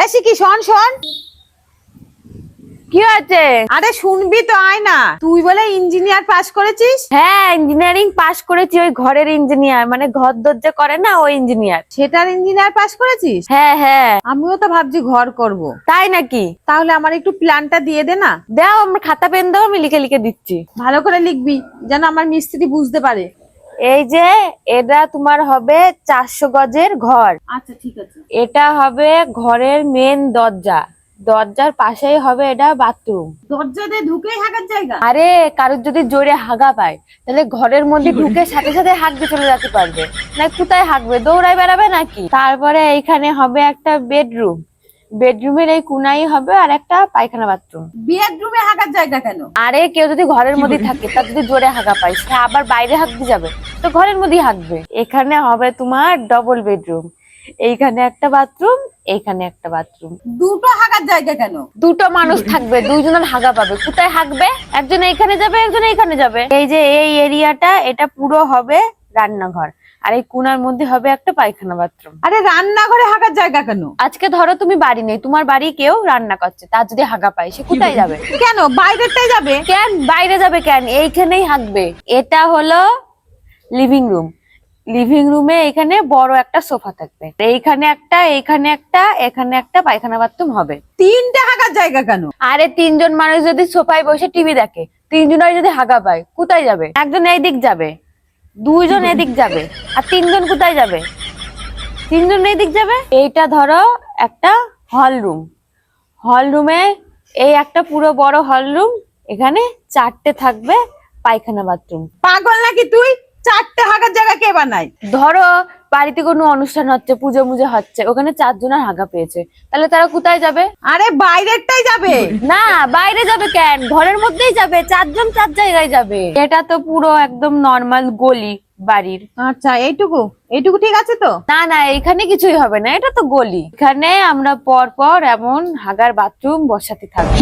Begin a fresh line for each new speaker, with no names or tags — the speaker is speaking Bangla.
এসি কি শোন শোন,
কি হয়েছে?
আরে শুনবি তো, আয় না। তুই বলে ইঞ্জিনিয়ার পাস করেছিস?
হ্যাঁ, ইঞ্জিনিয়ারিং পাশ করেছি, ওই ঘরের ইঞ্জিনিয়ার, মানে ঘর দরজা করে না ওই ইঞ্জিনিয়ার।
সেটার ইঞ্জিনিয়ার পাস করেছিস?
হ্যাঁ হ্যাঁ।
আমিও তো ভাবছি ঘর করব।
তাই নাকি?
তাহলে আমার একটু প্ল্যানটা দিয়ে দে না।
দাও, আমার খাতা পেন দাও, আমি লিখে লিখে দিচ্ছি।
ভালো করে লিখবি যেন আমার মিস্ত্রি বুঝতে পারে।
এই যে এটা তোমার হবে 400 গজের ঘর।
আচ্ছা ঠিক আছে।
এটা হবে ঘরের মেন দরজা, দরজার পাশেই হবে এটা বাথরুম।
দরজা দিয়ে ঢুকেই হাঁকার জায়গা?
আরে কারোর যদি জোরে হাগা পায় তাহলে ঘরের মধ্যে ঢুকে সাথে সাথে হাঁকতে চলে যেতে পারবে, না কোথায় হাঁকবে, দৌড়ায় বেড়াবে নাকি? তারপরে এইখানে হবে একটা বেডরুম, বেডরুমের এই কোনাই হবে আর একটা পায়খানা বাথরুম।
বেডরুমে হাঁকার জায়গা কেন?
আরে কেউ যদি ঘরের মধ্যে থাকে, তার যদি জোরে হাগা পায়, সে আবার বাইরে হাঁকতে যাবে, তো ঘরের মধ্যেই হাঁকবে। এখানে হবে তোমার ডবল বেডরুম, এইখানে একটা বাথরুম, এইখানে একটা বাথরুম।
দুটো হাঁকার জায়গা কেন?
দুটো মানুষ থাকবে, দুইজনের হাগা পাবে, কোথায় হাঁকবে? একজন এইখানে যাবে, একজন এইখানে যাবে। এই যে এই এরিয়াটা, এটা পুরো হবে রান্নাঘর, আর এই কোনার মধ্যে হবে একটা পায়খানা বাথরুম।
আরে রান্নাঘরে হাঁকার জায়গা কেন?
আজকে ধরো তুমি বাড়ি নেই, তোমার বাড়ি কেউ রান্না করছে, তার যদি হাগা পায় সে কোথায় যাবে?
কেন বাইরেরটাই যাবে?
কেন বাইরে যাবে কেন? এইখানেই হাঁকবে। এটা হলো লিভিং রুম, লিভিং রুমে এখানে বড় একটা সোফা থাকবে, এইখানে একটা, এইখানে একটা, এখানে একটা পায়খানা বাথরুম হবে।
তিনটে হাঁকার জায়গা কেন?
আরে তিনজন মানুষ যদি সোফায় বসে টিভি দেখে, তিনজনের যদি হাগা পায় কোথায় যাবে? একজন এই দিক যাবে, দুইজন এদিক যাবে, আর তিনজন কোথায় যাবে? তিনজন এই দিক যাবে। এইটা ধরো একটা হল রুম, হল রুমে এই একটা পুরো বড় হল রুম, এখানে 4টে থাকবে পায়খানা বাথরুম।
পাগল নাকি তুই? চারটে হাঁকার জায়গা কে বানায়?
ধরো বাড়িতে কোনো অনুষ্ঠান হচ্ছে, পুজো মুজো হচ্ছে, ওখানে 4 জনের হাগা পেয়েছে, তাহলে তারা কোথায় যাবে?
আরে বাইরেরটাই যাবে।
না, বাইরে যাবে কেন? ঘরের মধ্যেই যাবে, 4 জন 4 জায়গায় যাবে। এটা তো পুরো একদম নর্মাল গলি বাড়ির।
আচ্ছা এইটুকু এইটুকু ঠিক আছে তো?
না না, এখানে কিছুই হবে না, এটা তো গলি। এখানে আমরা পর পর এমন হাগার বাথরুম বসাতে থাকবো।